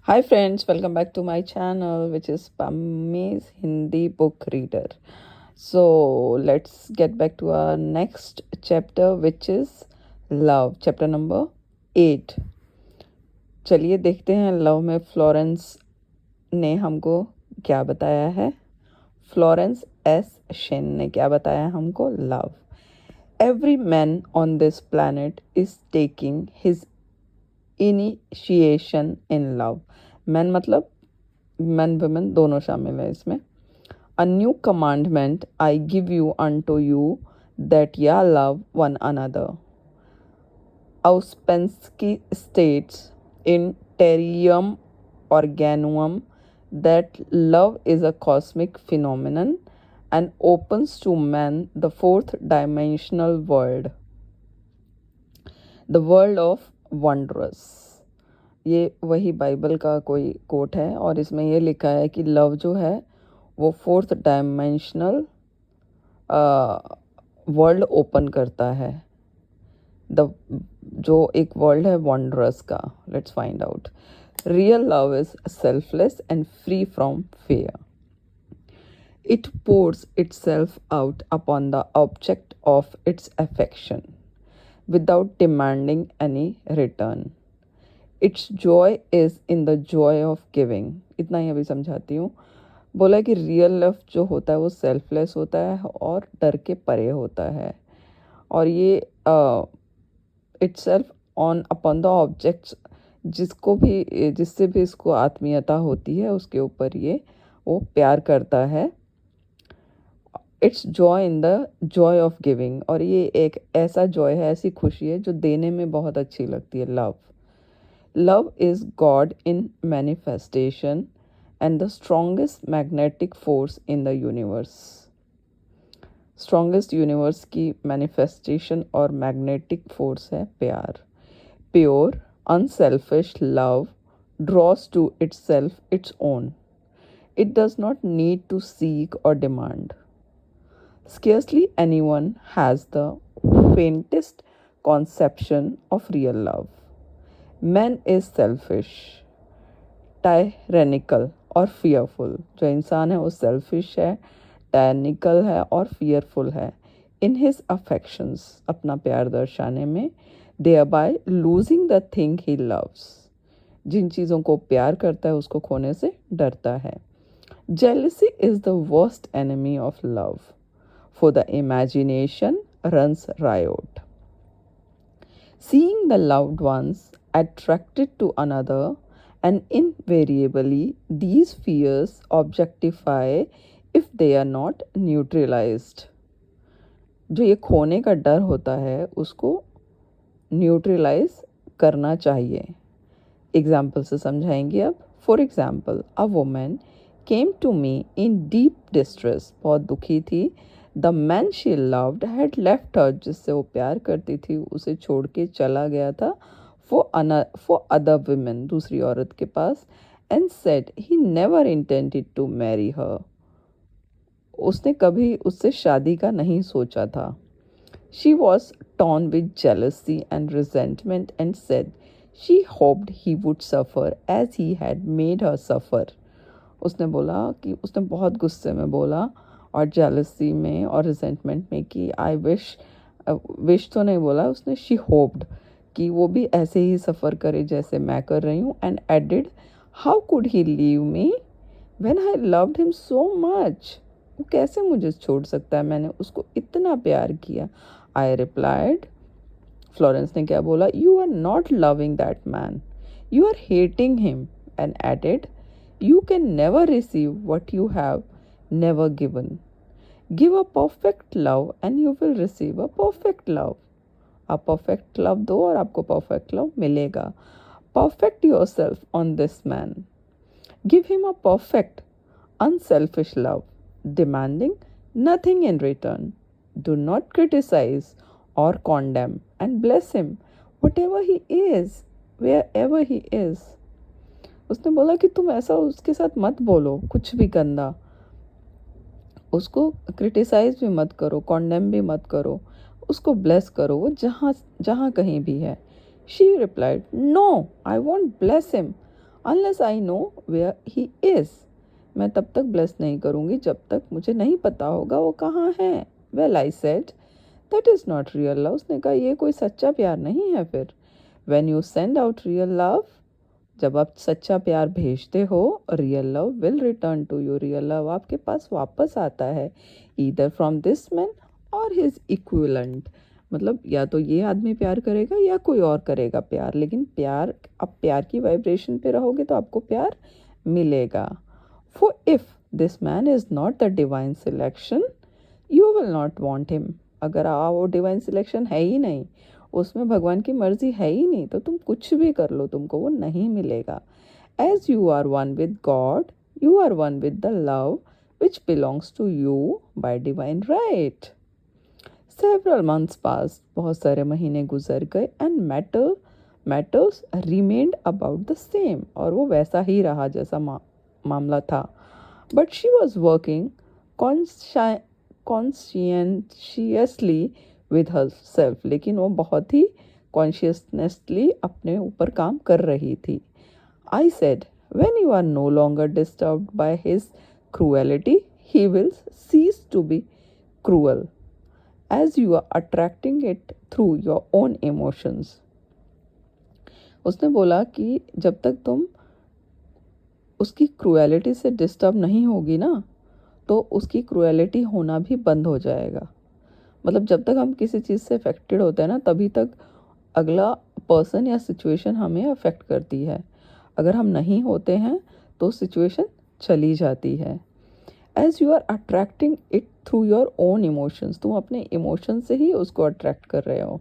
Hi friends, welcome back to my channel which is Pammy's Hindi Book Reader. So let's get back to our next chapter which is Love, chapter number 8. चलिए देखते हैं love में Florence ने हमको क्या बताया है. Florence S Shane ने क्या बताया हमको. Love. Every man on this planet is taking his initiation in love. Man मतलब मैन वुमेन दोनों शामिल है इसमें. A new commandment I give you unto you, that ye love one another. Ouspensky states in Tertium Organum that love is a cosmic phenomenon and opens to man the fourth dimensional world, the world of wondrous. ये वही Bible का कोई coat है और इसमें ये लिखा है कि लव जो है वो फोर्थ डायमेंशनल वर्ल्ड ओपन करता है. द जो एक वर्ल्ड है वंडरस का. Let's find out. Real love is selfless and free from fear. It pores itself out upon the object of its affection without demanding any return. It's Joy is in the Joy of giving. इतना ही अभी समझाती हूँ. बोला कि real love जो होता है वो सेल्फलेस होता है और डर के परे होता है. और ये itself on upon the objects, जिससे भी इसको आत्मीयता होती है उसके ऊपर ये वो प्यार करता है. It's joy in the Joy of giving. और ये एक ऐसा जॉय है, ऐसी खुशी है जो देने में बहुत अच्छी लगती है. Love. Love is God in manifestation and the strongest magnetic force in the universe. Strongest universe की manifestation और magnetic force है प्यार. Pure, unselfish love draws to itself its own. It does not need to seek or demand. Scarcely anyone has the faintest conception of real love. Man is selfish, tyrannical और fearful. जो इंसान है वो selfish है, tyrannical है और fearful है in his affections, अपना प्यार दर्शाने में, thereby losing the thing he loves. जिन चीज़ों को प्यार करता है उसको खोने से डरता है. Jealousy is the worst enemy of love, for the imagination runs riot. Seeing the loved ones attracted to another, and invariably these fears objectify if they are not neutralized. जो ये खोने का डर होता है उसको न्यूट्रलाइज करना चाहिए. एग्जाम्पल से समझाएंगे अब. For example, a woman came to me in deep distress. बहुत दुखी थी. The man she loved had left her. जिससे वो प्यार करती थी उसे छोड़ के चला गया था for other women, दूसरी औरत के पास. and said he never intended to marry her. उसने कभी उससे शादी का नहीं सोचा था. She was torn with jealousy and resentment and said she hoped he would suffer as he had made her suffer. उसने बोला कि उसने बहुत गुस्से में बोला और jealousy में और resentment में कि I wish तो नहीं बोला उसने, she hoped कि वो भी ऐसे ही सफ़र करे जैसे मैं कर रही हूँ. And added, how could he leave me when I loved him so much. वो कैसे मुझे छोड़ सकता है, मैंने उसको इतना प्यार किया. आई रिप्लाइड, फ्लोरेंस ने क्या बोला, you are not loving that man, you are hating him. And added, you can never receive what you have never given. Give a perfect love and you will receive a perfect love. आप perfect love दो और आपको perfect love मिलेगा. Perfect yourself on this man. Give him a perfect unselfish love, demanding nothing in return. Do not criticize or condemn, and bless him whatever he is, wherever he is. उसने बोला कि तुम ऐसा उसके साथ मत बोलो कुछ भी गंदा. उसको क्रिटिसाइज भी मत करो, कॉन्डेम भी मत करो, उसको ब्लेस करो वो जहाँ कहीं भी है. She replied, no, I won't bless him unless I know where he is, मैं तब तक ब्लेस नहीं करूँगी जब तक मुझे नहीं पता होगा वो कहाँ है। Well I said that is not real love, उसने कहा ये कोई सच्चा प्यार नहीं है फिर। When you send out real love, जब आप सच्चा प्यार भेजते हो, real love will return to you, real love आपके पास वापस आता है, either from this man or his equivalent, मतलब या तो ये आदमी प्यार करेगा या कोई और करेगा प्यार, लेकिन प्यार, आप प्यार की वाइब्रेशन पे रहोगे तो आपको प्यार मिलेगा। For if this man is not the divine selection you will not want him, अगर वो डिवाइन सिलेक्शन है ही नहीं, उसमें भगवान की मर्जी है ही नहीं, तो तुम कुछ भी कर लो तुमको वो नहीं मिलेगा। As you are one with God you are one with the love which belongs to you by divine right. Several months passed, बहुत सारे महीने गुजर गए, and matters remained about the same, और वो वैसा ही रहा जैसा मामला था। But she was working consciously with herself, लेकिन वो बहुत ही कॉन्शियसनेसली अपने ऊपर काम कर रही थी। I said when you are no longer disturbed by his cruelty he will cease to be cruel as you are attracting it through your own emotions. उसने बोला कि जब तक तुम उसकी क्रूएलिटी से डिस्टर्ब नहीं होगी ना, तो उसकी क्रूएलिटी होना भी बंद हो जाएगा। मतलब जब तक हम किसी चीज़ से अफेक्टेड होते हैं ना, तभी तक अगला पर्सन या सिचुएशन हमें अफेक्ट करती है। अगर हम नहीं होते हैं तो सिचुएशन चली जाती है। As you are attracting it through your own emotions, तुम अपने इमोशन से ही उसको अट्रैक्ट कर रहे हो।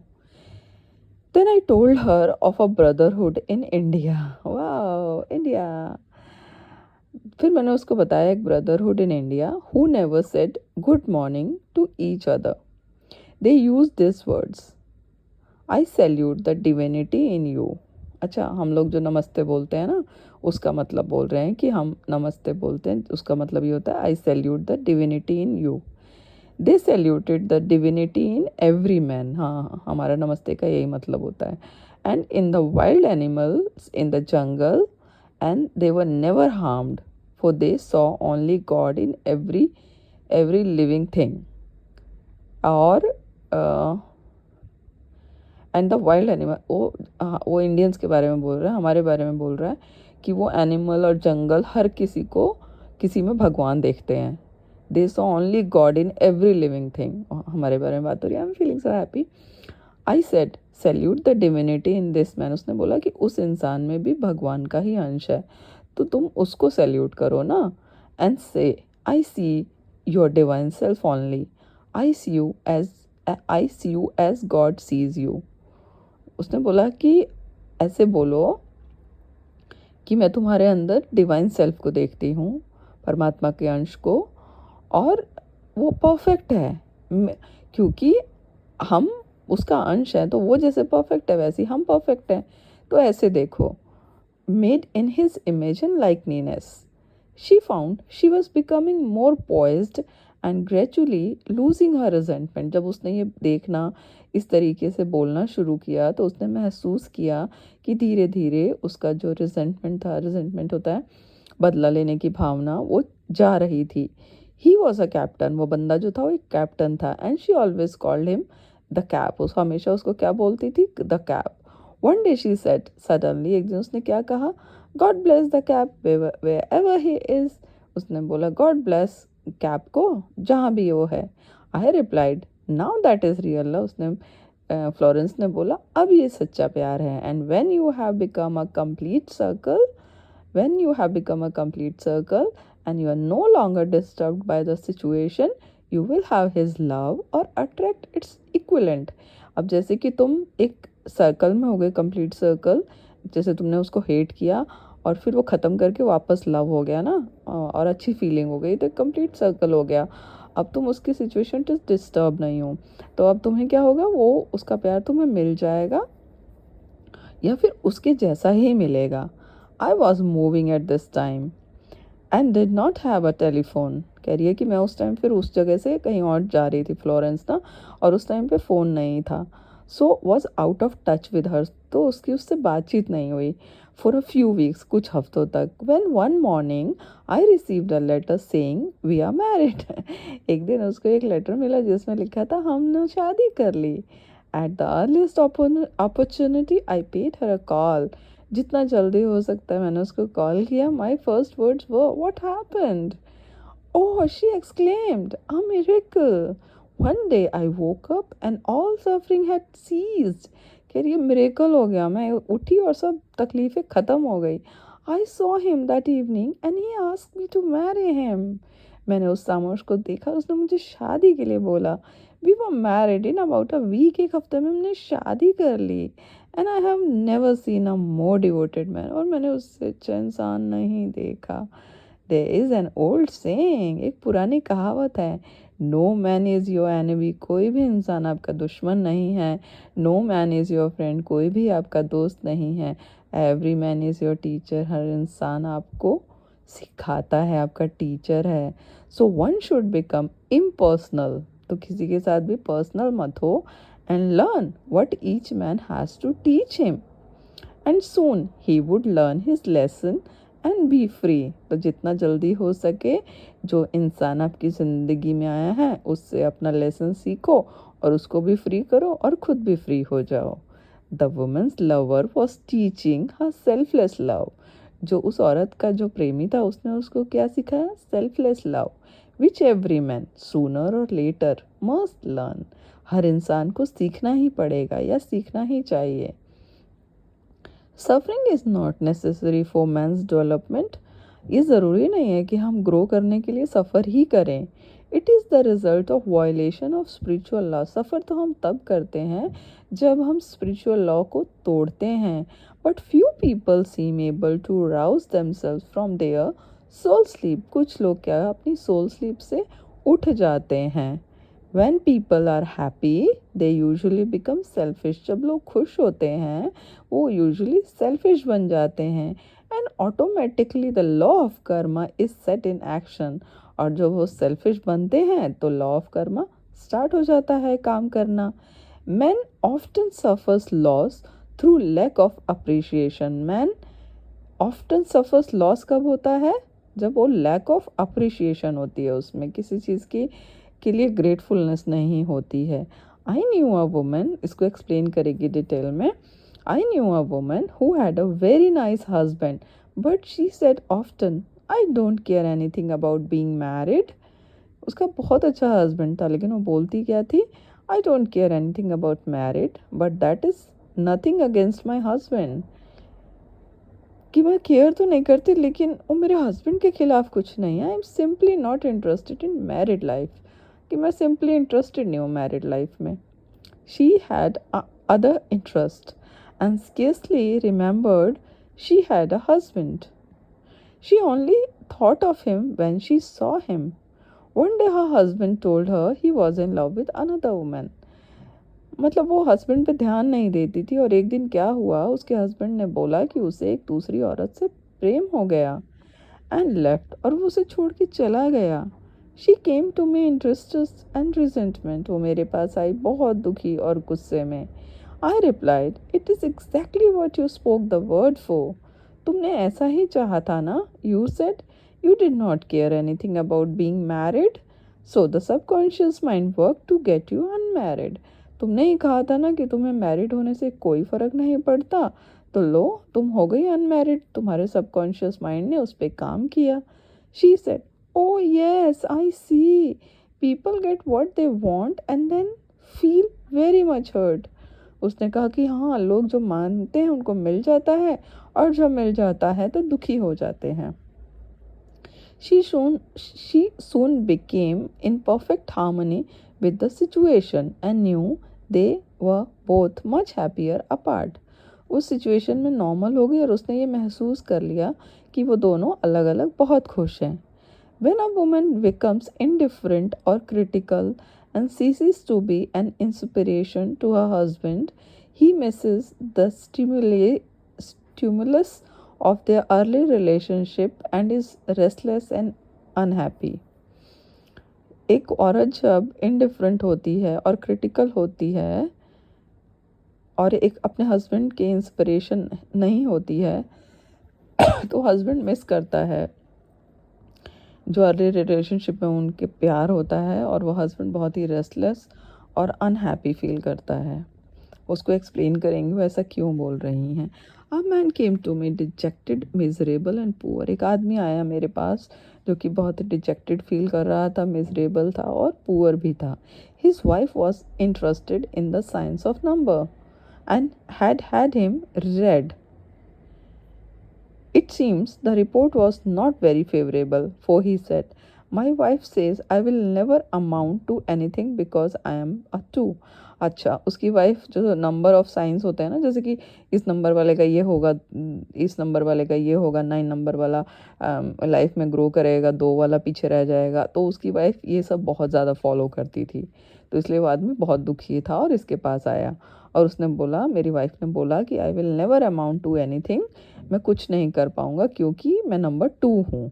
Then I told her of a brotherhood in India. वाह, इंडिया। फिर मैंने उसको बताया एक brotherhood in India who never said good morning to each other. They use this words, I salute the divinity in you. अच्छा, हम लोग जो नमस्ते बोलते हैं ना, उसका मतलब बोल रहे हैं कि हम नमस्ते बोलते हैं, उसका मतलब ये होता है आई salute the divinity in you. They saluted the divinity in every man, हाँ, हमारा नमस्ते का यही मतलब होता है। And in the wild animals in the jungle, and they were never harmed for they saw only God in every living thing। और and the wild animal, वो इंडियंस के बारे में बोल रहा है, हमारे बारे में बोल रहा है कि वो एनिमल और जंगल हर किसी को किसी में भगवान देखते हैं। They saw only God in every living thing, हमारे बारे में बात हो रही है। I am feeling so happy. I said salute the divinity in this man, उसने बोला कि उस इंसान में भी भगवान का ही अंश है, तो तुम उसको सैल्यूट करो ना। And say I see your divine self only, I see you as God sees you. उसने बोला कि ऐसे बोलो कि मैं तुम्हारे अंदर डिवाइन सेल्फ को देखती हूँ, परमात्मा के अंश को, और वो परफेक्ट है, क्योंकि हम उसका अंश है, तो वो जैसे परफेक्ट है वैसे हम परफेक्ट हैं। तो ऐसे देखो, made in his image and likeness, she found she was becoming more poised and gradually losing her resentment। जब उसने ये देखना, इस तरीके से बोलना शुरू किया, तो उसने महसूस किया कि धीरे धीरे उसका जो रिजेंटमेंट था, रिजेंटमेंट होता है बदला लेने की भावना, वो जा रही थी। ही वॉज अ कैप्टन, वो बंदा जो था वो एक कैप्टन था। And she always called him the cap, उस हमेशा उसको क्या बोलती थी, the cap. One day she said suddenly, एक दिन उसने क्या कहा, God bless the cap wherever he is. उसने बोला गॉड ब्लेस कैप को जहाँ भी वो है। I replied now that is real love, उसने फ्लोरेंस ने बोला अब ये सच्चा प्यार है। And when you have become a complete circle, when you have become a complete circle and you are no longer disturbed by the situation, you will have his love or attract its equivalent। अब जैसे कि तुम एक circle में हो गए, complete circle, जैसे तुमने उसको हेट किया और फिर वो ख़त्म करके वापस लव हो गया ना, और अच्छी फीलिंग हो गई, तो कंप्लीट सर्कल हो गया। अब तुम उसकी सिचुएशन से डिस्टर्ब नहीं हो, तो अब तुम्हें क्या होगा, वो उसका प्यार तुम्हें मिल जाएगा या फिर उसके जैसा ही मिलेगा। I was moving at this time and did not have a telephone। कह रही है कि मैं उस टाइम फिर उस जगह से कहीं और जा रही थी, फ्लोरेंस ना, और उस टाइम पे फ़ोन नहीं था। So was out of touch with her, तो उसकी उससे बातचीत नहीं हुई। for a few weeks, कुछ हफ्तों तक. When one morning I received a letter saying we are married. एक दिन उसको एक लेटर मिला जिसमें लिखा था हमने शादी कर ली. At the earliest opportunity I paid her a call. जितना जल्दी हो सकता है मैंने उसको कॉल किया. My first words were, what happened? Oh, she exclaimed, a miracle. One day I woke up and all suffering had ceased. कह रही है मिरेकल हो गया, मैं उठी और सब तकलीफ़ें ख़त्म हो गई. I saw him that evening and he asked me to marry him. मैंने उस सामोश को देखा, उसने मुझे शादी के लिए बोला. We were married in about a week. एक हफ्ते में हमने शादी कर ली. And I have never seen a more devoted man. और मैंने उससे अच्छा इंसान नहीं देखा. There is an old saying, एक पुरानी कहावत है, No man is your enemy. कोई भी इंसान आपका दुश्मन नहीं है. No man is your friend. कोई भी आपका दोस्त नहीं है. Every man is your teacher. हर इंसान आपको सिखाता है, आपका टीचर है. So one should become impersonal. तो किसी के साथ भी पर्सनल मत हो. And learn what each man has to teach him. And soon he would learn his lesson and B free. तो जितना जल्दी हो सके जो इंसान आपकी ज़िंदगी में आया है उससे अपना लेसन सीखो और उसको भी फ्री करो और ख़ुद भी फ्री हो जाओ. The woman's lover was teaching her selfless love. जो उस औरत का जो प्रेमी था उसने उसको क्या सिखाया? Selfless love, which every man sooner or later must learn. हर इंसान को सीखना ही पड़ेगा या सीखना ही चाहिए. Suffering is not necessary for man's development. ये ज़रूरी नहीं है कि हम ग्रो करने के लिए सफ़र ही करें. It is the result of violation of spiritual law. Suffer तो हम तब करते हैं जब हम स्पिरिचुअल लॉ को तोड़ते हैं. But few people seem able to rouse themselves from their soul sleep. कुछ लोग क्या अपनी सोल स्लीप से उठ जाते हैं. When people are happy, they usually become selfish. जब लोग खुश होते हैं वो usually selfish बन जाते हैं. And automatically the law of karma is set in action. और जब वो selfish बनते हैं तो law of karma start हो जाता है काम करना. Men often suffers loss through lack of appreciation. Man often suffers loss कब होता है? जब वो lack of appreciation होती है, उसमें किसी चीज़ की के लिए ग्रेटफुलनेस नहीं होती है. आई न्यू अ वुमन, इसको एक्सप्लेन करेगी डिटेल में. I knew a woman who had a very nice husband but she said often I don't care anything about being married. उसका बहुत अच्छा हस्बैंड था लेकिन वो बोलती क्या थी? I don't care anything about married but that is nothing against my husband. कि मैं केयर तो नहीं करती लेकिन वो मेरे हस्बैंड के खिलाफ कुछ नहीं है. I am simply not interested in married life. कि मैं सिंपली इंटरेस्टेड नहीं हूँ मैरिड लाइफ में. She had other interest and scarcely remembered she had a husband. She only thought of him when she saw him. One day her husband told her he was in love with another woman. मतलब वो husband पे ध्यान नहीं देती थी और एक दिन क्या हुआ, उसके हस्बैंड ने बोला कि उसे एक दूसरी औरत से प्रेम हो गया. एंड लेफ्ट, और वो उसे छोड़ के चला गया. She came to me interested and resentment. वो मेरे पास आई बहुत दुखी और गुस्से में. I replied it is exactly what you spoke the word for. तुमने ऐसा ही चाहा था ना. You said you did not care anything about being married so the subconscious mind work to get you unmarried. तुमने ही कहा था ना कि तुम्हें मैरिड होने से कोई फ़र्क नहीं पड़ता, तो लो तुम हो गई अनमैरिड. तुम्हारे सबकॉन्शियस माइंड ने उस पर काम किया. She said oh yes, I see. People get what they want and then feel very much hurt. उसने कहा कि हाँ, लोग जो मानते हैं उनको मिल जाता है और जब मिल जाता है तो दुखी हो जाते हैं. She soon became in perfect harmony with the situation and knew they were both much happier apart. उस सिचुएशन में नॉर्मल हो गई और उसने ये महसूस कर लिया कि वो दोनों अलग अलग बहुत खुश हैं. When a woman becomes indifferent or critical and ceases to be an inspiration to her husband, he misses the stimulus of their early relationship and is restless and unhappy. एक औरत जब indifferent होती है और critical होती है और एक अपने हस्बैंड के इंस्पिरेशन नहीं होती है तो हस्बैंड मिस करता है जो अर्ली रिलेशनशिप में उनके प्यार होता है, और वो हस्बैंड बहुत ही रेस्टलेस और अनहैप्पी फील करता है। उसको एक्सप्लेन करेंगे वो ऐसा क्यों बोल रही हैं। A man came to me dejected miserable and poor. एक आदमी आया मेरे पास जो कि बहुत डिजेक्टेड फील कर रहा था, मिजरेबल था और पुअर भी था। His wife was interested in the science of number and had him read. It seems the report was not very favorable, for he said, "My wife says I will never amount to anything because I am a two." अच्छा, उसकी wife जो number of science होते हैं ना, जैसे कि इस number वाले का ये होगा, इस नंबर वाले का ये होगा, 9 नंबर वाला लाइफ में ग्रो करेगा, 2 वाला पीछे रह जाएगा, तो उसकी वाइफ ये सब बहुत ज़्यादा फॉलो करती थी। तो इसलिए वो आदमी बहुत दुखी था और इसके पास आया, और उसने बोला, मेरी वाइफ ने बोला कि I will never amount to anything, मैं कुछ नहीं कर पाऊंगा क्योंकि मैं नंबर 2 हूँ।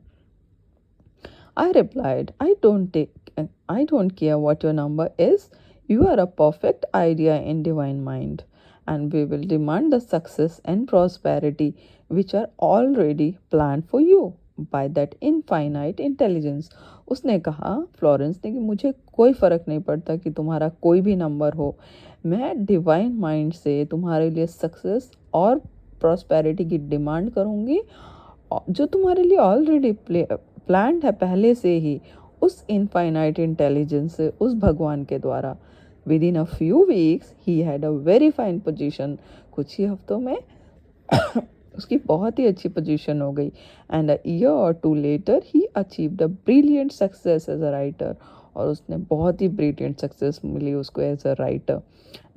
I replied, I don't care what your number is. You are a perfect idea in divine mind, and we will demand the success and prosperity which are already planned for you by that infinite intelligence. उसने कहा, Florence ने, कि मुझे कोई फ़र्क नहीं पड़ता कि तुम्हारा कोई भी नंबर हो, मैं डिवाइन माइंड से तुम्हारे लिए सक्सेस और प्रॉस्पेरिटी की डिमांड करूँगी जो तुम्हारे लिए ऑलरेडी प्लान्ड है पहले से ही, उस इनफाइनाइट इंटेलिजेंस से, उस भगवान के द्वारा। With in a few weeks he had a very fine position. कुछ ही हफ्तों में उसकी बहुत ही अच्छी पोजीशन हो गई। And a year or 2 later he achieved a brilliant success as a writer. और उसने बहुत ही ब्रिलियंट सक्सेस मिली उसको as a writer.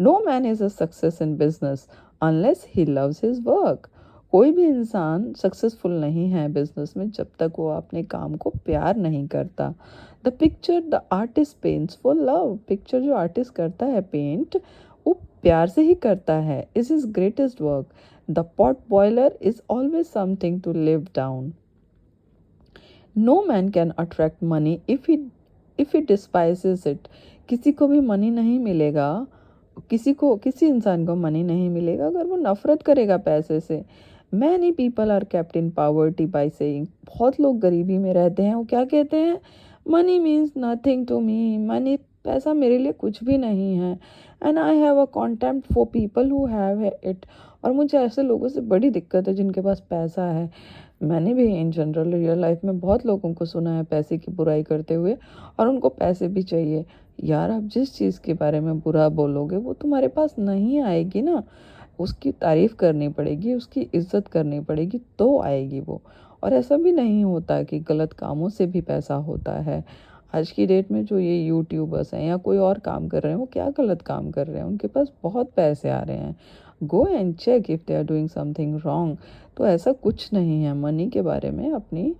No man is a success in business unless he loves his work. कोई भी इंसान सक्सेसफुल नहीं है बिजनेस में जब तक वो अपने काम को प्यार नहीं करता। The picture the artist paints for love. Picture जो आर्टिस्ट करता है पेंट, वो प्यार से ही करता है। Is his greatest work. The pot boiler is always something to live down. No man can attract money if he despises it. किसी को भी मनी नहीं मिलेगा, किसी इंसान को मनी नहीं मिलेगा अगर वो नफरत करेगा पैसे से। Many people are kept in poverty by saying. बहुत लोग गरीबी में रहते हैं, वो क्या कहते हैं, money means nothing to me. Money, पैसा मेरे लिए कुछ भी नहीं है। And I have a contempt for people who have it. और मुझे ऐसे लोगों से बड़ी दिक्कत है जिनके पास पैसा है। मैंने भी इन जनरल रियल लाइफ में बहुत लोगों को सुना है पैसे की बुराई करते हुए, और उनको पैसे भी चाहिए। यार, आप जिस चीज़ के बारे में बुरा बोलोगे वो तुम्हारे पास नहीं आएगी ना, उसकी तारीफ़ करनी पड़ेगी, उसकी इज्जत करनी पड़ेगी तो आएगी वो। और ऐसा भी नहीं होता कि गलत कामों से भी पैसा होता है। आज की डेट में जो ये यूट्यूबर्स हैं या कोई और काम कर रहे हैं, वो क्या गलत काम कर रहे हैं, उनके पास बहुत पैसे आ रहे हैं। Go and check if they are doing something wrong. तो ऐसा कुछ नहीं है। मनी के बारे में अपनी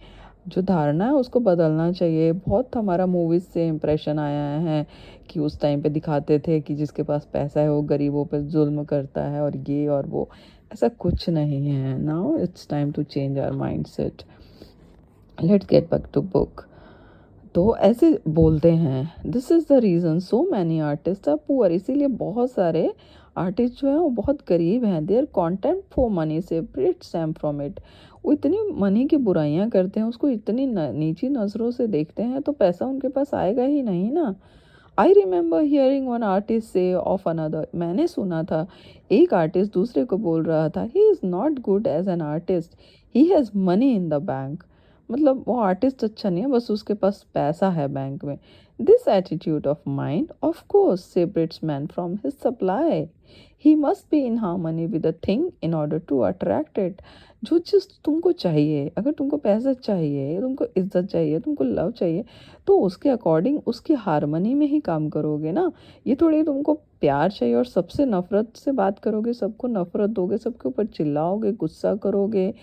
जो धारणा है उसको बदलना चाहिए। बहुत हमारा मूवीज़ से इम्प्रेशन आया है कि उस टाइम पे दिखाते थे कि जिसके पास पैसा है वो गरीबों पे जुल्म करता है और ये और वो। ऐसा कुछ नहीं है। Now it's time to change our mindset. Let's get back to book. तो ऐसे बोलते हैं, this is the reason so many artist are poor. इसीलिए बहुत सारे आर्टिस्ट जो हैं वो बहुत गरीब हैं। Their contempt for money separates them from it. वो इतनी मनी की बुराइयां करते हैं, उसको इतनी नीची नज़रों से देखते हैं, तो पैसा उनके पास आएगा ही नहीं ना। I remember hearing one artist से ऑफ अनदर। मैंने सुना था एक आर्टिस्ट दूसरे को बोल रहा था, he is not good as an artist, he has money in the bank. मतलब वो आर्टिस्ट अच्छा नहीं है, बस उसके पास पैसा है बैंक में। This attitude of mind of course separates man from his supply. He must be in harmony with the thing in order to attract it. जो चीज़ तुमको चाहिए, अगर तुमको पैसा चाहिए, तुमको इज्जत चाहिए, तुमको लव चाहिए, तो उसके अकॉर्डिंग उसकी हारमोनी में ही काम करोगे ना। ये थोड़ी तुमको प्यार चाहिए और सबसे नफरत से बात करोगे, सबको नफरत दोगे, सबके ऊपर चिल्लाओगे, गुस्सा करोगे,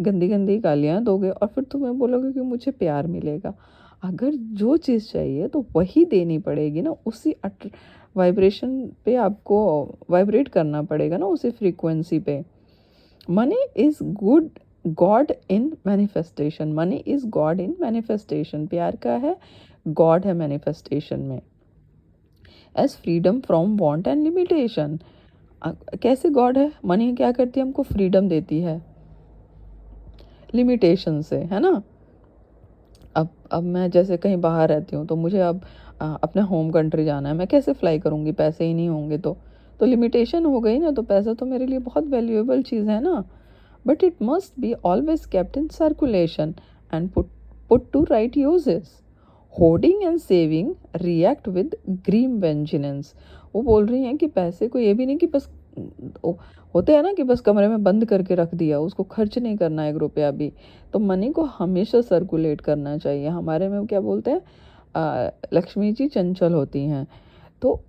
गंदी गंदी गालियाँ दोगे, और फिर तुम्हें बोलोगे कि मुझे प्यार मिलेगा। अगर जो चीज़ चाहिए तो वही देनी पड़ेगी ना, उसी वाइब्रेशन पे आपको वाइब्रेट करना पड़ेगा ना, उसी फ्रीक्वेंसी पे। Money is good God in manifestation. Money is God in manifestation. प्यार का है, गॉड है मैनिफेस्टेशन में। As freedom from want and limitation. कैसे गॉड है? मनी क्या करती है? हमको फ्रीडम देती है। लिमिटेशन से, है ना। अब मैं जैसे कहीं बाहर रहती हूँ तो मुझे अब अपने होम कंट्री जाना है, मैं कैसे फ्लाई करूँगी, पैसे ही नहीं होंगे तो लिमिटेशन हो गई ना। तो पैसा तो मेरे लिए बहुत वैल्यूएबल चीज़ है ना, but it must be always kept in circulation and put to right uses. Hoarding and saving react with grim vengeance. वो बोल रही हैं कि पैसे को ये भी नहीं कि बस होते हैं ना कि बस कमरे में बंद करके रख दिया, उसको खर्च नहीं करना एक रुपया भी। तो मनी को हमेशा सर्कुलेट करना चाहिए। हमारे में क्या बोलते हैं, लक्ष्मी जी चंचल होती हैं। तो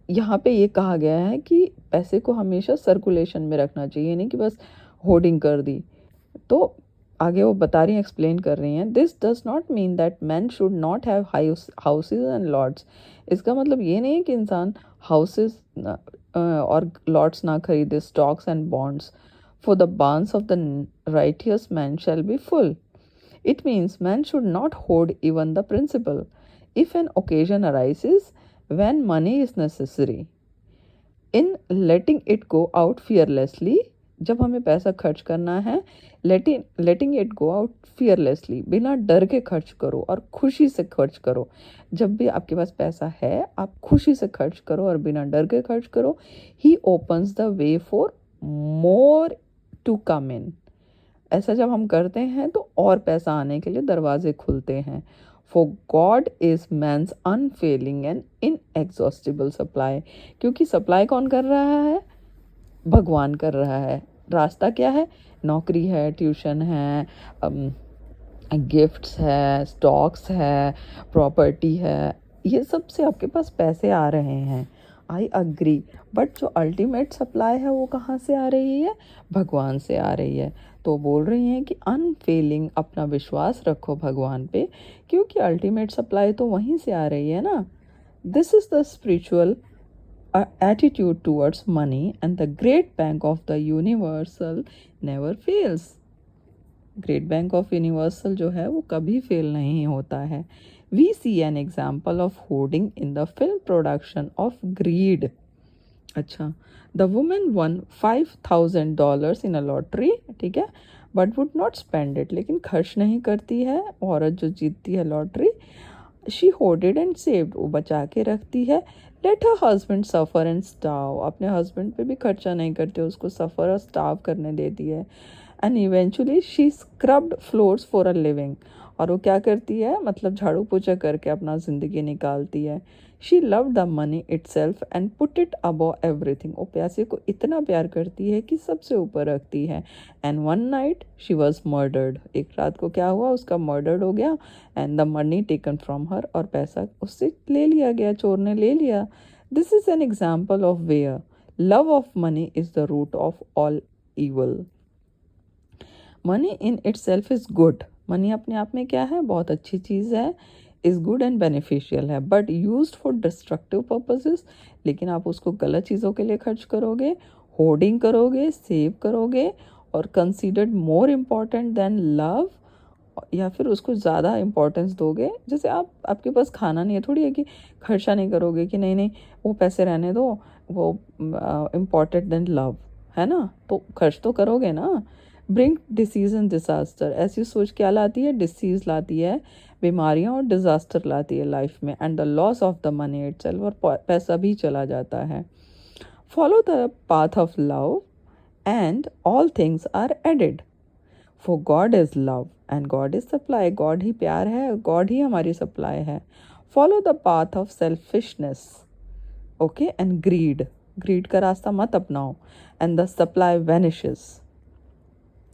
यहाँ पे ये कहा गया है कि पैसे को हमेशा सर्कुलेशन में रखना चाहिए, नहीं कि बस होर्डिंग कर दी। तो आगे वो बता रही हैं, एक्सप्लेन कर रही हैं, this does not mean that man should not have houses and lots. इसका मतलब ये नहीं है कि इंसान हाउसेज और लॉट्स ना खरीदे, stocks and bonds. For the Barnes of the righteous man shall be full. It means man should not hoard even the principal. If an occasion arises when money is necessary, in letting it go out fearlessly, जब हमें पैसा खर्च करना है, letting it go out fearlessly, बिना डर के खर्च करो और खुशी से खर्च करो। जब भी आपके पास पैसा है, आप खुशी से खर्च करो और बिना डर के खर्च करो। He opens the way for more to come in. ऐसा जब हम करते हैं तो और पैसा आने के लिए दरवाजे खुलते हैं। For God is man's unfailing and inexhaustible supply. क्योंकि सप्लाई कौन कर रहा है, भगवान कर रहा है। रास्ता क्या है, नौकरी है, ट्यूशन है, गिफ्ट्स है, स्टॉक्स है, प्रॉपर्टी है, ये सब से आपके पास पैसे आ रहे हैं। आई अग्री, बट जो अल्टीमेट सप्लाई है वो कहाँ से आ रही है, भगवान से आ रही है। तो बोल रही हैं कि अनफेलिंग, अपना विश्वास रखो भगवान पे, क्योंकि अल्टीमेट सप्लाई तो वहीं से आ रही है ना। This is the spiritual attitude towards money, and the great bank of the universal never fails. Great bank of universal जो है वो कभी फेल नहीं होता है। We see an example of hoarding in the film production of greed. अच्छा, the women won $5,000 in a lottery, ठीक है, but would not spend it, लेकिन खर्च नहीं करती है औरत जो जीतती है lottery. She hoarded and saved, वो बचा के रखती है। Let her husband suffer and starve, अपने हस्बैंड पे भी खर्चा नहीं करते, उसको सफ़र और स्टाव करने देती है। And eventually she scrubbed floors for a living, और वो क्या करती है, मतलब झाड़ू पोछा करके अपना ज़िंदगी निकालती है। She love the money it self and put it above everything, वो पैसे को इतना प्यार करती है कि सबसे ऊपर रखती है। And one night she was murdered, एक रात को क्या हुआ, उसका मर्डर्ड हो गया। And the money taken from her, और पैसा उससे ले लिया गया, चोर ने ले लिया। This is an example of where love of money is the root of all evil. Money in itself is good, money अपने आप में क्या है, बहुत अच्छी चीज़ है, इज़ गुड एंड बेनिफिशियल है, but used for destructive purposes, लेकिन आप उसको गलत चीज़ों के लिए खर्च करोगे, होर्डिंग करोगे, सेव करोगे, और considered more important than love, या फिर उसको ज़्यादा इम्पोर्टेंस दोगे। जैसे आपके पास खाना नहीं है, थोड़ी है कि खर्चा नहीं करोगे कि नहीं नहीं वो पैसे रहने दो, वो इम्पॉर्टेंट देन लव, है ना, तो खर्च तो करोगे ना। ब्रिंग डिसीज़ एंड डिज़ास्टर, ऐसी सोच क्या लाती है, डिसीज़ लाती है, बीमारियां और डिज़ास्टर लाती है लाइफ में। And the loss of the money itself, और पैसा भी चला जाता है। Follow the path of love and all things are added. For God is love and God is supply, God ही प्यार है, गॉड ही हमारी सप्लाई है। Follow the path of selfishness, okay, and greed, greed का रास्ता मत अपनाओ। एंड द सप्लाई वैनिशेस,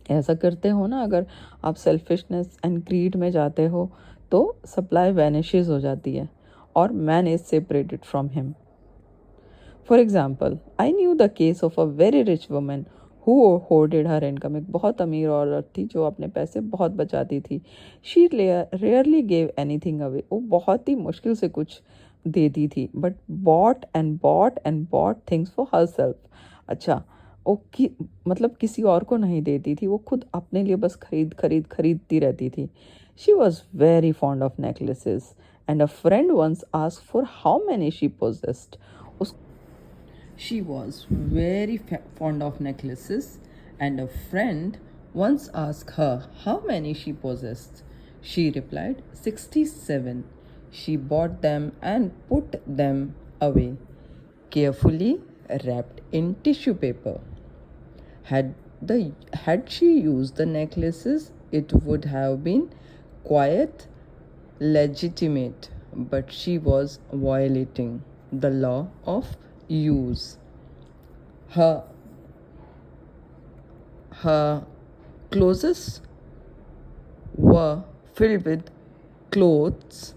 ऐसा करते हो ना, अगर आप सेल्फिशनेस एंड ग्रीड में जाते हो तो सप्लाई वैनिशेस हो जाती है, और man is separated from him. For example, I knew the case of a very rich women who hoarded her income, एक बहुत अमीर औरत थी जो अपने पैसे बहुत बचाती थी। She rarely gave anything away, वो बहुत ही मुश्किल से कुछ देती थी, but bought and bought and bought things for herself. अच्छा, वो मतलब किसी और को नहीं देती थी, वो खुद अपने लिए बस खरीदती रहती थी। She was very fond of necklaces and a friend once asked for how many she possessed. She was very fond of necklaces, and a friend once asked her how many she possessed. She replied, 67. She bought them and put them away, carefully wrapped in tissue paper. Had she used the necklaces, it would have been quite legitimate, but she was violating the law of use. Her clothes were filled with clothes.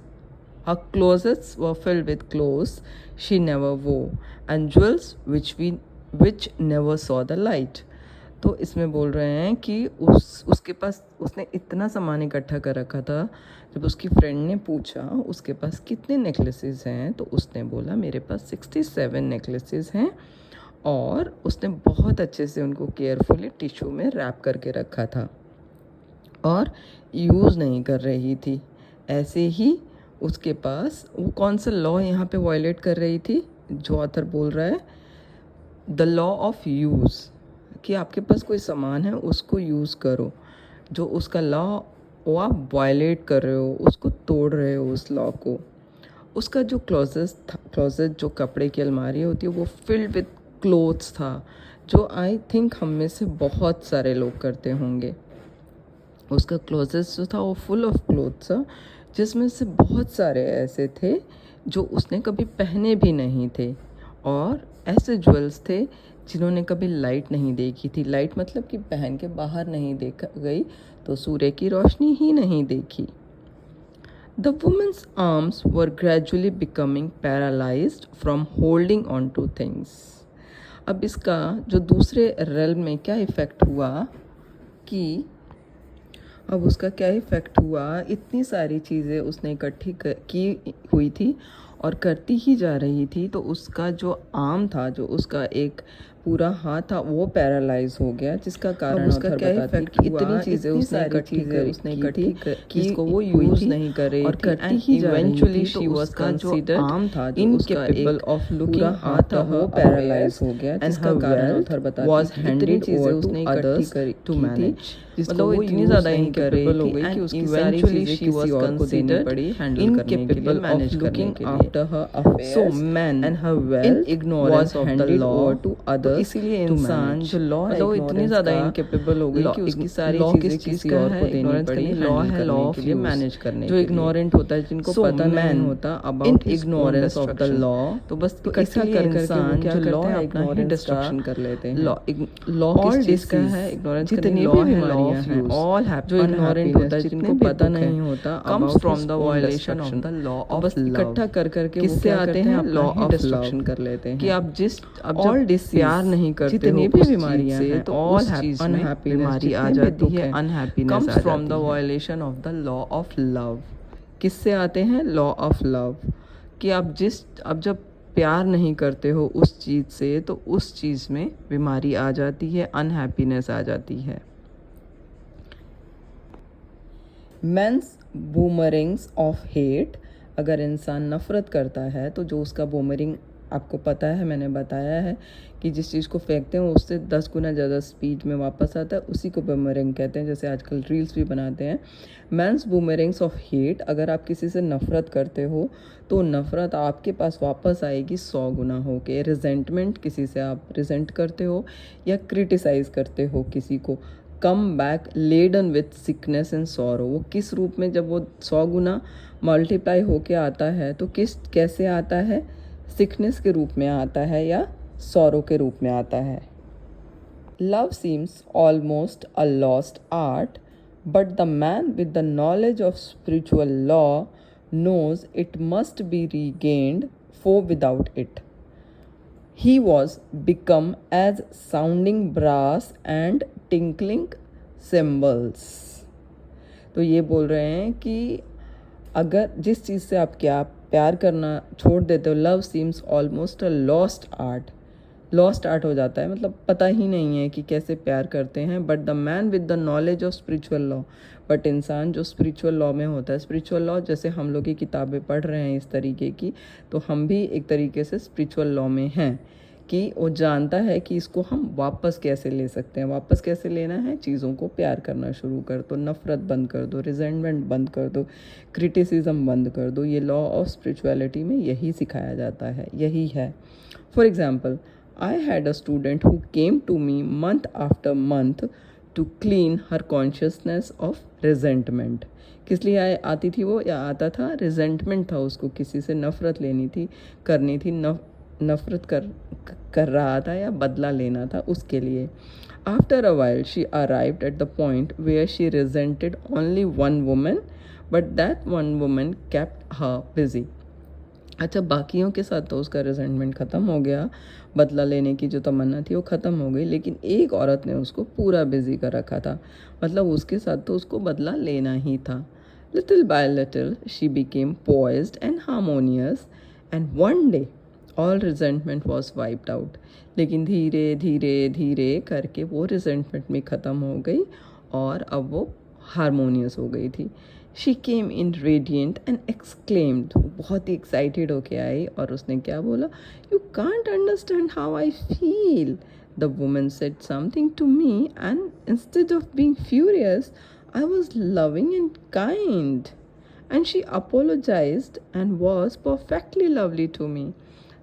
Her closets were filled with clothes she never wore and jewels which never saw the light. तो इसमें बोल रहे हैं कि उसके पास उसने इतना सामान इकट्ठा कर रखा था। जब उसकी फ्रेंड ने पूछा उसके पास कितने नेकलेसेस हैं तो उसने बोला मेरे पास 67 नेकलेसेस हैं, और उसने बहुत अच्छे से उनको केयरफुली टिश्यू में रैप करके रखा था और यूज़ नहीं कर रही थी। ऐसे ही उसके पास वो कौन सा लॉ यहाँ पे वायलेट कर रही थी जो ऑथर बोल रहा है, द लॉ ऑफ यूज़, कि आपके पास कोई सामान है उसको यूज़ करो। जो उसका लॉ वो आप वायलेट कर रहे हो, उसको तोड़ रहे हो उस लॉ को। उसका जो क्लोजेट जो कपड़े की अलमारी होती है वो फिल्ड विद क्लोथ्स था, जो आई थिंक हम में से बहुत सारे लोग करते होंगे। उसका क्लोजेट जो था वो फुल ऑफ क्लोथ्स था, जिसमें से बहुत सारे ऐसे थे जो उसने कभी पहने भी नहीं थे, और ऐसे ज्वेल्स थे जिन्होंने कभी लाइट नहीं देखी थी। लाइट मतलब कि पहन के बाहर नहीं देखा गई तो सूर्य की रोशनी ही नहीं देखी। The woman's arms were gradually becoming paralyzed from holding on to things. अब इसका जो दूसरे रेल्म में क्या इफ़ेक्ट हुआ कि अब उसका क्या इफ़ेक्ट हुआ, इतनी सारी चीज़ें उसने इकट्ठी की हुई थी और करती ही जा रही थी, तो उसका जो आर्म था, जो उसका एक पूरा हाथ था, वो पैरालाइज हो गया, जिसका कारण उसका क्या इफेक्ट हुआ, इतनी चीज़ें उसने इकट्ठी की जिसको वो यूज नहीं कर रही और करती ही जा रही थी, तो उसका जो आर्म था, जो उसका एक ऑफ पूरा हाथ था, वो पैरालाइज हो गया, जिसका कारण ऑथर बताती है इतनी चीज़ें उसने इकट्ठी टू मैनेज, मतलब वो इतनी ज़्यादा इनकेपेबल हो गई कि उसकी सारी चीज़ें किसी और को देनी पड़ी हैंडल करने के लिए, मैनेज करने के लिए। So man and her wealth ignorance of the law to others, इसीलिए इंसान जो लॉ है वो इतनी ज़्यादा इनकेपेबल हो गई कि उसकी सारी चीज़ें किसी और को देनी पड़ी। लॉ है लॉ ऑफ यूज मैनेज करने, जो इग्नोरेंट होता है, जिनको पता नहीं होता about ignorance of the law, तो बस इकट्ठा कर इंसान जो लॉ है अपना ही डिस्ट्रक्शन कर लेते हैं। लॉ किस चीज़ का है, इग्नोरेंस जितनी भी बीमारियां हैं, ऑल हैव जो इग्नोरेंट होता है, जिनको पता नहीं होता, comes from the violation of the law of, बस इकट्ठा कर करके किससे आते हैं, लॉ ऑफ डिस्ट्रक्शन कर लेते हैं। कि आप जिस अब जब प्यार नहीं करते जितनी भी बीमारियां हैं, तो ऑल अनहैप्पीनेस बीमारी आ जाती है, unhappiness comes from the violation of the law of love. किससे आते हैं, लॉ ऑफ लव, कि आप अब जब प्यार नहीं करते हो उस चीज़ से, तो उस चीज़ में बीमारी आ जाती है, अनहैप्पीनेस आ जाती है। मेंस बूमरिंग्स ऑफ हेट, अगर इंसान नफ़रत करता है तो जो उसका बूमरिंग आपको पता है, मैंने बताया है कि जिस चीज़ को फेंकते हैं उससे 10 गुना ज़्यादा स्पीड में वापस आता है, उसी को बूमरिंग कहते हैं, जैसे आजकल रील्स भी बनाते हैं। मेंस बूमरिंग्स ऑफ हेट, अगर आप किसी से नफ़रत करते हो तो नफ़रत आपके पास वापस आएगी 100 गुना हो के। रिजेंटमेंट, किसी से आप रिजेंट करते हो या क्रिटिसाइज़ करते हो किसी को, come back laden with sickness and sorrow, वो किस रूप में, जब वो 100 गुना मल्टीप्लाई होके आता है तो कैसे आता है, सिकनेस के रूप में आता है या सॉरो के रूप में आता है। Love seems almost a lost art, but the man with the knowledge of spiritual law knows it must be regained, for without it he was become as sounding brass and tinkling cymbals। तो ये बोल रहे हैं कि अगर जिस चीज़ से आप प्यार करना छोड़ देते हो, love seems almost a lost art हो जाता है, मतलब पता ही नहीं है कि कैसे प्यार करते हैं। But the man with the knowledge of spiritual law, but इंसान जो स्पिरिचुअल लॉ में होता है, स्पिरिचुअल लॉ जैसे हम लोग की किताबें पढ़ रहे हैं इस तरीके की, तो हम भी एक तरीके से स्पिरिचुअल लॉ में हैं कि वो जानता है कि इसको हम वापस कैसे ले सकते हैं। वापस कैसे लेना है, चीज़ों को प्यार करना शुरू कर दो, नफ़रत बंद कर दो, रिजेंटमेंट बंद कर दो, क्रिटिसिज्म बंद कर दो। ये लॉ ऑफ स्पिरिचुअलिटी में यही सिखाया जाता है, यही है। For example, I had a student who came to me month after month to clean her consciousness of resentment. किस लिए आती थी वो, या आता था, रिजेंटमेंट था उसको, किसी से नफ़रत लेनी थी, करनी थी, नफ़रत कर रहा था या बदला लेना था, उसके लिए। After a while she arrived at the point where she resented only one woman, but that one woman kept her busy. अच्छा, बाकियों के साथ तो उसका रिजेंटमेंट ख़त्म हो गया, बदला लेने की जो तमन्ना थी वो ख़त्म हो गई, लेकिन एक औरत ने उसको पूरा बिजी कर रखा था। मतलब उसके साथ तो उसको बदला लेना ही था। Little by little she became poised and harmonious, and one day all resentment was wiped out. लेकिन धीरे धीरे धीरे करके वो रिजेंटमेंट भी ख़त्म हो गई और अब वो हारमोनियस हो गई थी। She came in radiant and exclaimed, बहुत ही एक्साइटेड होके आई और उसने क्या बोला, you can't understand how I feel. The woman said something to me and instead of being furious I was loving and kind, and she apologised and was perfectly lovely to me.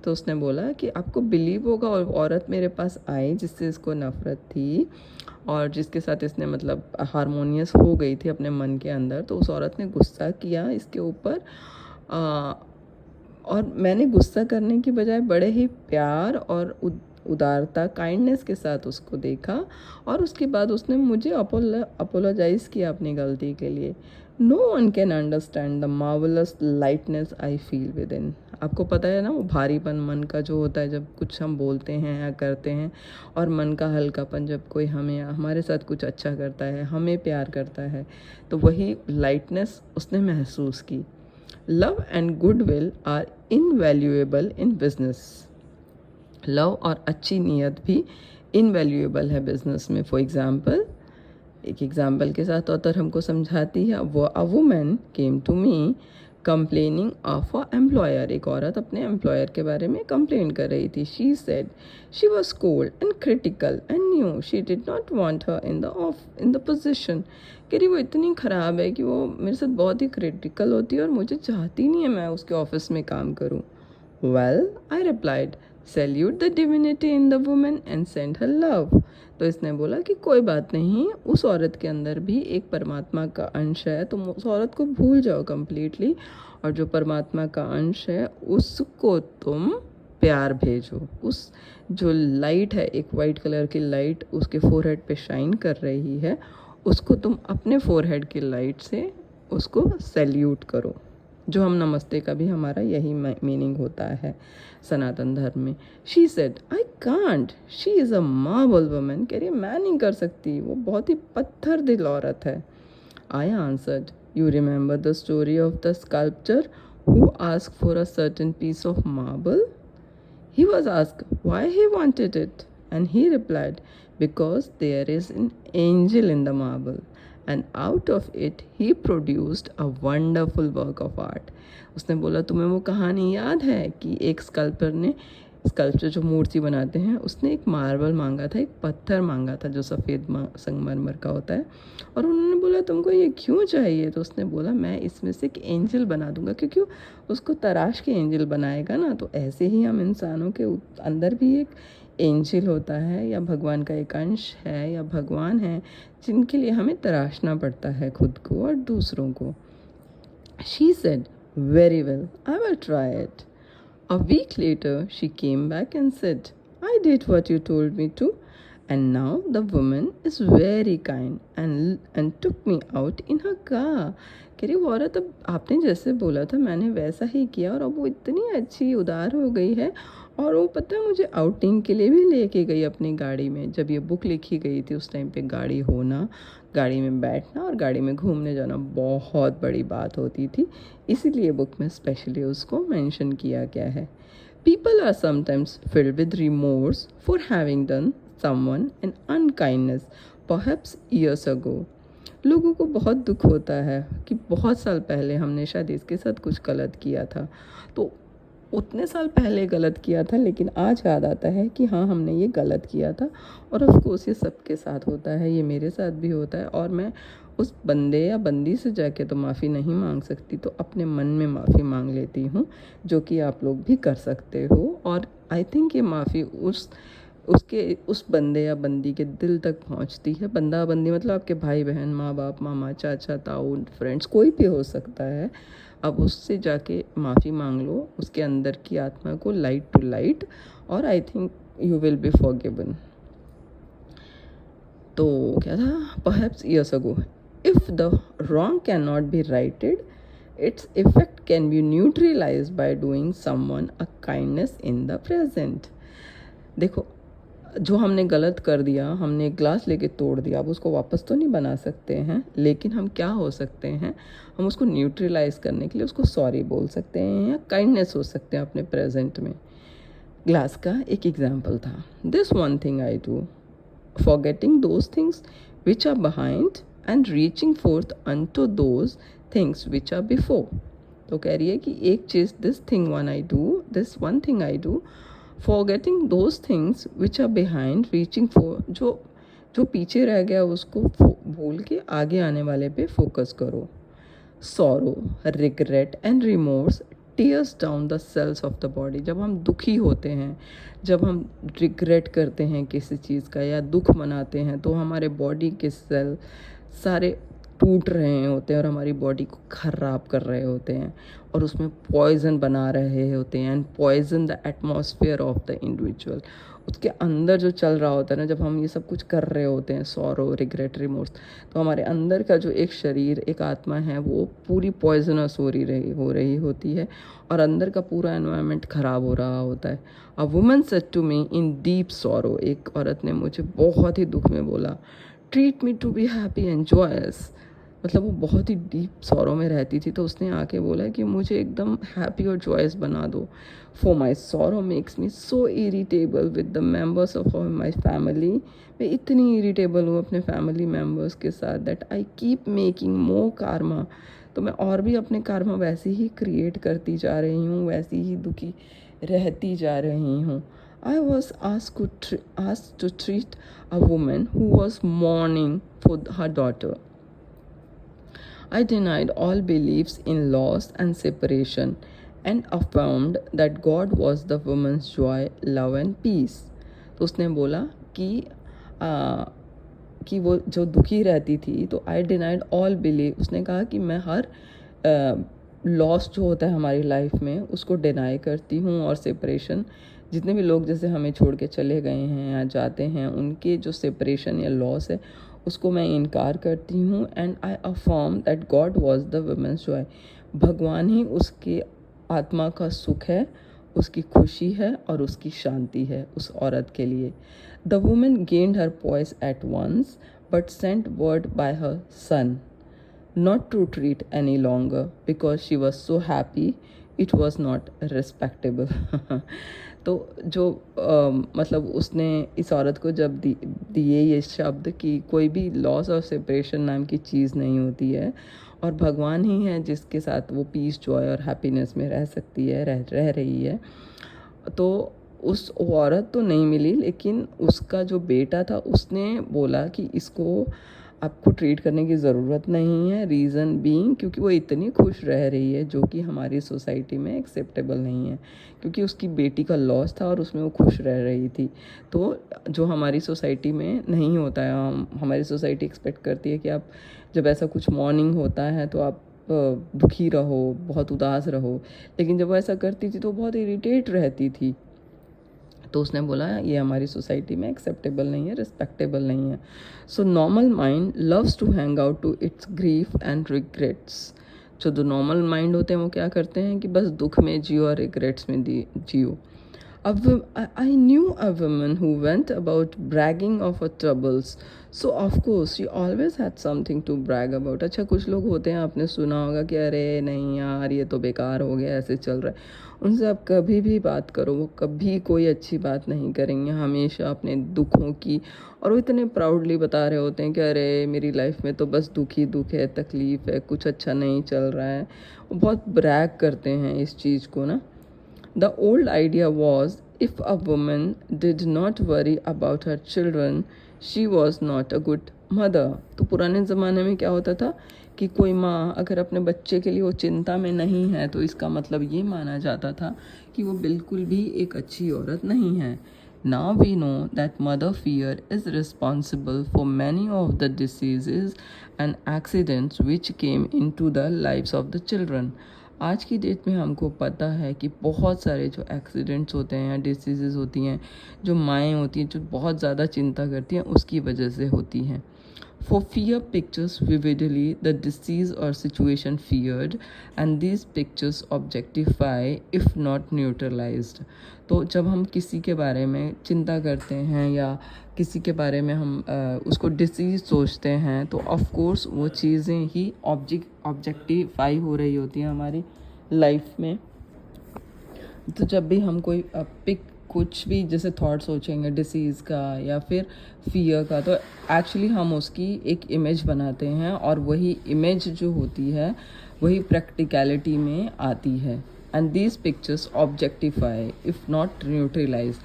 तो उसने बोला कि आपको believe होगा, और औरत मेरे पास आई जिससे इसको नफ़रत थी और जिसके साथ इसने मतलब हारमोनियस हो गई थी अपने मन के अंदर, तो उस औरत ने गुस्सा किया इसके ऊपर, और मैंने गुस्सा करने की बजाय बड़े ही प्यार और उदारता, काइंडनेस के साथ उसको देखा, और उसके बाद उसने मुझे अपोलोजाइज़ किया अपनी गलती के लिए। No one can understand the marvellous lightness I feel within. आपको पता है ना, वो भारीपन मन का जो होता है जब कुछ हम बोलते हैं या करते हैं, और मन का हल्कापन जब कोई हमारे साथ कुछ अच्छा करता है, हमें प्यार करता है, तो वही लाइटनेस उसने महसूस की। Love and goodwill are invaluable in business. लव और अच्छी नीयत भी इनवैल्यूएबल है बिजनेस में। फॉर एग्जाम्पल, एक एग्जाम्पल के साथ ऑथर हमको समझाती है, वो a woman came to me complaining of a employer. एक औरत अपने एम्प्लॉयर के बारे में कंप्लेन कर रही थी। She said she was cold and critical and knew she did not want her in the position. कह रही वो इतनी ख़राब है कि वो मेरे साथ बहुत ही क्रिटिकल होती है और मुझे चाहती नहीं है मैं उसके ऑफिस में काम करूँ। Well, I replied, salute the divinity in the woman and send her love. तो इसने बोला कि कोई बात नहीं, उस औरत के अंदर भी एक परमात्मा का अंश है, तुम उस औरत को भूल जाओ कम्प्लीटली, और जो परमात्मा का अंश है उसको तुम प्यार भेजो। उस जो लाइट है, एक वाइट कलर की लाइट उसके फोरहेड पे शाइन कर रही है, उसको तुम अपने फोरहेड की लाइट से उसको सैल्यूट करो। जो हम नमस्ते का भी हमारा यही मीनिंग होता है सनातन धर्म में। She said I can't, she is a marble woman. कह रही मैं नहीं कर सकती, वो बहुत ही पत्थर दिल औरत है। I answered, you remember the story of the sculpture who ask for a certain piece of marble? He was asked why he wanted it, and he replied, because there is an angel in the marble, and out of it he produced a wonderful work of art. उसने बोला, तुम्हें वो कहानी याद है कि एक sculpture जो मूर्ति बनाते हैं, उसने एक मार्बल मांगा था, एक पत्थर मांगा था जो सफ़ेद संगमरमर का होता है, और उन्होंने बोला तुमको ये क्यों चाहिए? तो उसने बोला मैं इसमें से एक एंजल बना दूंगा, क्योंकि उसको तराश के एंजल बनाएगा ना। तो ऐसे ही हम इंसानों के अंदर भी एक एंजल होता है, या भगवान का एक अंश है, या भगवान है, जिनके लिए हमें तराशना पड़ता है खुद को और दूसरों को। She said, very well, I will try it. A week later, she came back and said, I did what you told me to, and now the woman is very kind and took me out in her car. कह रही वो औरत, अब आपने जैसे बोला था मैंने वैसा ही किया, और अब वो इतनी अच्छी उदार हो गई है, और वो पता है मुझे आउटिंग के लिए भी लेके गई अपनी गाड़ी में। जब ये बुक लिखी गई थी उस टाइम पे गाड़ी होना, गाड़ी में बैठना और गाड़ी में घूमने जाना बहुत बड़ी बात होती थी, इसीलिए बुक में स्पेशली उसको मेंशन किया गया है। People are sometimes filled with remorse for having done someone an unkindness, perhaps years ago. लोगों को बहुत दुख होता है कि बहुत साल पहले हमने शायद इसके साथ कुछ गलत किया था, तो उतने साल पहले गलत किया था, लेकिन आज याद आता है कि हाँ हमने ये गलत किया था। और ऑफ कोर्स ये सबके साथ होता है, ये मेरे साथ भी होता है। और मैं उस बंदे या बंदी से जाके तो माफ़ी नहीं मांग सकती, तो अपने मन में माफ़ी मांग लेती हूँ, जो कि आप लोग भी कर सकते हो। और आई थिंक ये माफ़ी उस बंदे या बंदी के दिल तक पहुंचती है। बंदा बंदी मतलब आपके भाई बहन, माँ बाप, मामा चाचा ताऊ फ्रेंड्स, कोई भी हो सकता है। अब उससे जाके माफ़ी मांग लो, उसके अंदर की आत्मा को लाइट टू लाइट, और I think you will be forgiven. तो क्या था, perhaps years ago, if the wrong can not be righted, its effect can be neutralize by doing someone a kindness in the present. देखो, जो हमने गलत कर दिया, हमने एक ग्लास लेके तोड़ दिया, अब उसको वापस तो नहीं बना सकते हैं, लेकिन हम क्या हो सकते हैं, हम उसको न्यूट्रलाइज करने के लिए उसको सॉरी बोल सकते हैं या काइंडनेस हो सकते हैं अपने प्रेजेंट में। ग्लास का एक एग्जाम्पल था, this one thing I do, forgetting those things which are behind and reaching forth unto those things which are before। तो कह रही है कि एक चीज़, this one thing I do, forgetting those things which are behind, reaching for, जो पीछे रह गया उसको भूल के आगे आने वाले पे फोकस करो। Sorrow, regret and remorse tears down the cells of the body. जब हम दुखी होते हैं, जब हम रिग्रेट करते हैं किसी चीज़ का या दुख मनाते हैं, तो हमारे बॉडी के सेल सारे टूट रहे होते हैं और हमारी बॉडी को ख़राब कर रहे होते हैं और उसमें पॉइजन बना रहे होते हैं, and poison the atmosphere of the individual. उसके अंदर जो चल रहा होता है ना, जब हम ये सब कुछ कर रहे होते हैं, सॉरो, रिग्रेट, रिमोर्स, तो हमारे अंदर का जो एक शरीर, एक आत्मा है, वो पूरी पॉइजनस हो रही होती है और अंदर का पूरा एनवायरनमेंट ख़राब हो रहा होता है। A woman said to me in deep sorrow, एक औरत ने मुझे बहुत ही दुख में बोला, treat me to be happy and joyous. मतलब वो बहुत ही डीप सॉरो में रहती थी, तो उसने आके बोला कि मुझे एकदम हैप्पी और जॉयस बना दो। For my sorrow makes me so irritable with the members of my family. मैं इतनी इरीटेबल हूँ अपने फैमिली मेम्बर्स के साथ, that I keep making more Karma. तो मैं और भी अपने कार्मा वैसे ही क्रिएट करती जा रही हूँ, वैसी ही दुखी रहती जा रही हूँ। I was asked to treat a woman who was mourning for her daughter. I denied all beliefs in loss and separation and affirmed that God was the woman's joy, love and peace. तो उसने बोला कि वो जो दुखी रहती थी, तो आई डिनाइड ऑल बिलीव, उसने कहा कि मैं हर लॉस जो होता है हमारी लाइफ में उसको डिनाई करती हूँ, और सेपरेशन, जितने भी लोग जैसे हमें छोड़ के चले गए हैं या जाते हैं, उनके जो सेपरेशन या लॉस है उसको मैं इनकार करती हूँ। And I affirm that God was the woman's joy, भगवान ही उसकी आत्मा का सुख है, उसकी खुशी है और उसकी शांति है उस औरत के लिए। The woman gained her poise at once but sent word by her son not to treat any longer because she was so happy it was not respectable। तो जो मतलब उसने इस औरत को जब दिए ये शब्द कि कोई भी लॉस और सेपरेशन नाम की चीज़ नहीं होती है, और भगवान ही है जिसके साथ वो पीस, जॉय और हैप्पीनेस में रह सकती है, रह रही है। तो उस औरत तो नहीं मिली, लेकिन उसका जो बेटा था उसने बोला कि इसको आपको ट्रीट करने की ज़रूरत नहीं है। रीज़न बीइंग क्योंकि वो इतनी खुश रह रही है, जो कि हमारी सोसाइटी में एक्सेप्टेबल नहीं है, क्योंकि उसकी बेटी का लॉस था और उसमें वो खुश रह रही थी। तो जो हमारी सोसाइटी में नहीं होता है, हमारी सोसाइटी एक्सपेक्ट करती है कि आप जब ऐसा कुछ मॉर्निंग होता है तो आप दुखी रहो, बहुत उदास रहो, लेकिन जब वो ऐसा करती थी तो बहुत इरिटेट रहती थी। तो उसने बोला ये हमारी सोसाइटी में एक्सेप्टेबल नहीं है, रिस्पेक्टेबल नहीं है। So normal mind loves to hang out to its grief and regrets. जो नॉर्मल माइंड होते हैं वो क्या करते हैं कि बस दुख में जियो और रिग्रेट्स में जियो। I knew a woman who went about bragging of her troubles, so of course she always had something to brag about। अच्छा, कुछ लोग होते हैं, आपने सुना होगा कि अरे नहीं यार ये तो बेकार हो गया, ऐसे चल रहा है। उनसे आप कभी भी बात करो, वो कभी कोई अच्छी बात नहीं करेंगे, हमेशा अपने दुखों की, और वो इतने प्राउडली बता रहे होते हैं कि अरे मेरी लाइफ में तो बस दुख ही दुख है, तकलीफ़ है, कुछ अच्छा नहीं चल रहा है। वो बहुत ब्रैग करते हैं इस चीज़ को ना। The old idea was if a woman did not worry about her children, she was not a good mother. तो पुराने ज़माने में क्या होता था कि कोई माँ अगर अपने बच्चे के लिए वो चिंता में नहीं है तो इसका मतलब ये माना जाता था कि वो बिल्कुल भी एक अच्छी औरत नहीं है. Now we know that mother fear is responsible for many of the diseases and accidents which came into the lives of the children. आज की डेट में हमको पता है कि बहुत सारे जो एक्सीडेंट्स होते हैं या डिसीज़ेज़ होती हैं जो माएँ होती हैं जो बहुत ज़्यादा चिंता करती हैं उसकी वजह से होती हैं. For fear pictures vividly the disease or situation feared and these pictures objectify if not neutralized. तो जब हम किसी के बारे में चिंता करते हैं या किसी के बारे में हम उसको डिसीज़ सोचते हैं तो ऑफ कोर्स वो चीज़ें ही ऑब्जेक्टिफाई हो रही होती हैं हमारी लाइफ में. तो जब भी हम कोई कुछ भी जैसे थॉट सोचेंगे डिसीज़ का या फिर फियर का तो एक्चुअली हम उसकी एक इमेज बनाते हैं और वही इमेज जो होती है वही प्रैक्टिकलिटी में आती है. And these pictures objectify if not neutralize.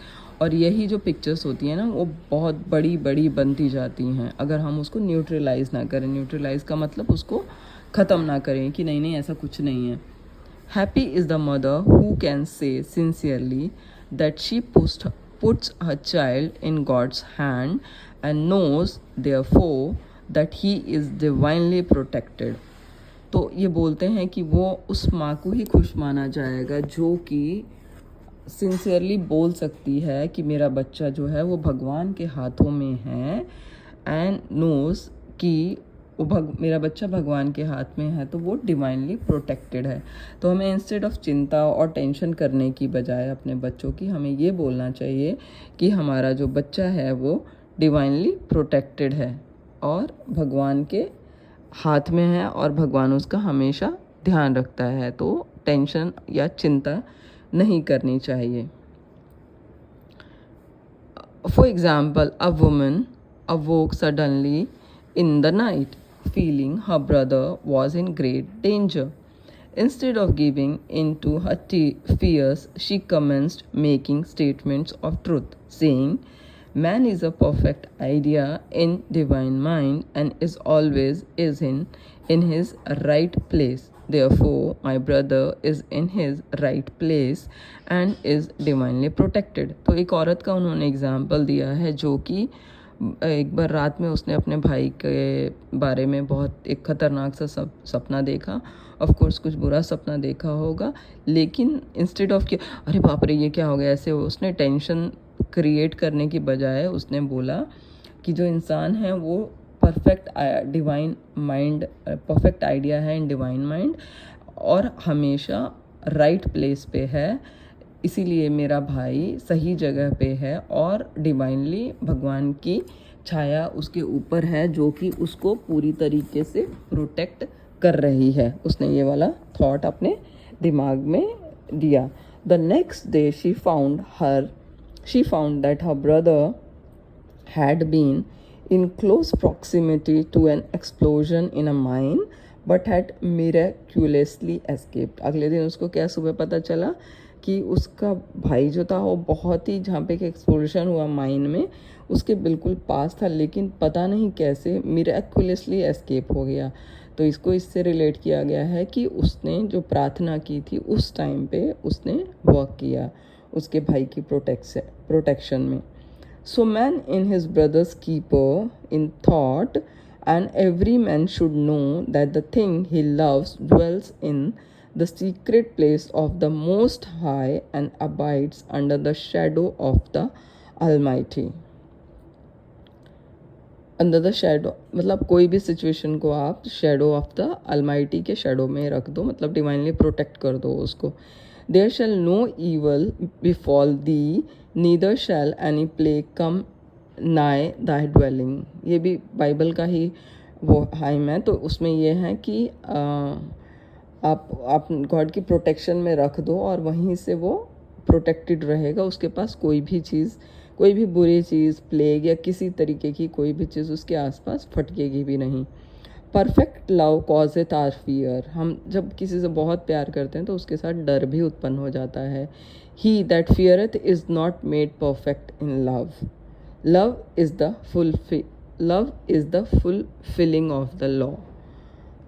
और यही जो पिक्चर्स होती हैं ना वो बहुत बड़ी बड़ी बनती जाती हैं अगर हम उसको न्यूट्रलाइज ना करें. न्यूट्रलाइज का मतलब उसको ख़त्म ना करें कि नहीं ऐसा कुछ नहीं है. Happy is the mother who can say sincerely that she puts her child in God's hand and knows therefore that he is divinely protected. तो ये बोलते हैं कि वो उस माँ को ही खुश माना जाएगा जो कि सिंसियरली बोल सकती है कि मेरा बच्चा जो है वो भगवान के हाथों में है एंड नोज़ कि मेरा बच्चा भगवान के हाथ में है तो वो डिवाइनली प्रोटेक्टेड है. तो हमें इंस्टेड ऑफ चिंता और टेंशन करने की बजाय अपने बच्चों की हमें ये बोलना चाहिए कि हमारा जो बच्चा है वो डिवाइनली प्रोटेक्टेड है और भगवान के हाथ में है और भगवान उसका हमेशा ध्यान रखता है. तो टेंशन या चिंता नहीं करनी चाहिए. For example a woman अवोक suddenly in the night, feeling her brother was in great danger. Instead of giving in to her fears, she commenced making statements of truth, saying, "Man is a perfect idea in divine mind and is always in his right place. Therefore, my brother is in his right place and is divinely protected." तो एक औरत का उन्होंने example दिया है जो कि एक बार रात में उसने अपने भाई के बारे में बहुत एक ख़तरनाक सा सपना देखा. ऑफ कोर्स कुछ बुरा सपना देखा होगा लेकिन इंस्टेड ऑफ कि अरे बाप रे ये क्या हो गया ऐसे उसने टेंशन क्रिएट करने की बजाय उसने बोला कि जो इंसान है वो perfect divine mind perfect idea है इन डिवाइन माइंड और हमेशा राइट प्लेस पे है. इसीलिए मेरा भाई सही जगह पे है और डिवाइनली भगवान की छाया उसके ऊपर है जो कि उसको पूरी तरीके से प्रोटेक्ट कर रही है. उसने ये वाला थॉट अपने दिमाग में दिया. The next day she found that her brother had been in close proximity to an explosion in a mine but had miraculously escaped. अगले दिन उसको क्या सुबह पता चला कि उसका भाई जो था वो बहुत ही जहाँ पे एक्सप्लोजन हुआ माइन में उसके बिल्कुल पास था लेकिन पता नहीं कैसे मिराकुलसली एस्केप हो गया. तो इसको इससे रिलेट किया गया है कि उसने जो प्रार्थना की थी उस टाइम पे उसने वर्क किया उसके भाई की प्रोटेक्शन में. So man in his brother's keeper in thought, and every man should know that the thing he loves dwells in the secret place of the Most High and abides under the shadow of the Almighty. Under the shadow मतलब कोई भी situation को आप shadow of the Almighty के shadow में रख दो मतलब डिवाइनली प्रोटेक्ट कर दो उसको. There shall no evil befall thee, neither shall any plague come nigh thy dwelling. ये भी बाइबल का ही वो हाइम है. तो उसमें ये है कि आप गॉड की प्रोटेक्शन में रख दो और वहीं से वो प्रोटेक्टेड रहेगा. उसके पास कोई भी बुरी चीज़ प्लेग या किसी तरीके की कोई भी चीज़ उसके आसपास फटकेगी भी नहीं. Perfect love causes are fear, हम जब किसी से बहुत प्यार करते हैं तो उसके साथ डर भी उत्पन्न हो जाता है. He that feareth is not made perfect in love. Love is the fulfilling of the law.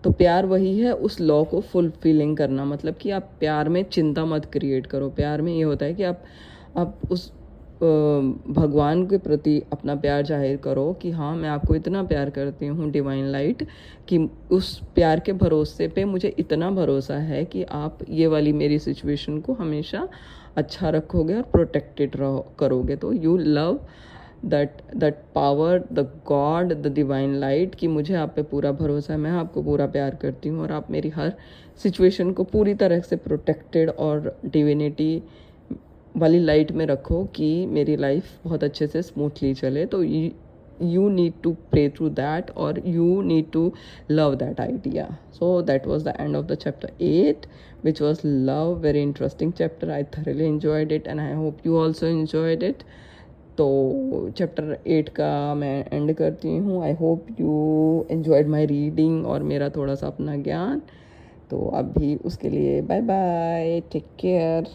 तो प्यार वही है उस लॉ को फुलफिलिंग करना. मतलब कि आप प्यार में चिंता मत क्रिएट करो. प्यार में ये होता है कि आप उस भगवान के प्रति अपना प्यार जाहिर करो कि हाँ मैं आपको इतना प्यार करती हूँ डिवाइन लाइट, कि उस प्यार के भरोसे पे मुझे इतना भरोसा है कि आप ये वाली मेरी सिचुएशन को हमेशा अच्छा रखोगे और प्रोटेक्टेड करोगे. तो you love that power, the God, the divine light, कि मुझे आप पे पूरा भरोसा है, मैं आपको पूरा प्यार करती हूँ और आप मेरी हर सिचुएशन को पूरी तरह से प्रोटेक्टेड और डिविनिटी वाली लाइट में रखो कि मेरी लाइफ बहुत अच्छे से स्मूथली चले. तो you need to pray through that, or you need to love that idea. So that was the end of the chapter 8, which was love. Very interesting chapter. I thoroughly enjoyed it and I hope you also enjoyed it. तो chapter 8 का मैं and करती हूँ. I hope you enjoyed my reading और मेरा थोड़ा सा अपना ज्ञान. तो अभी उसके लिए बाय बाय, टेक केयर.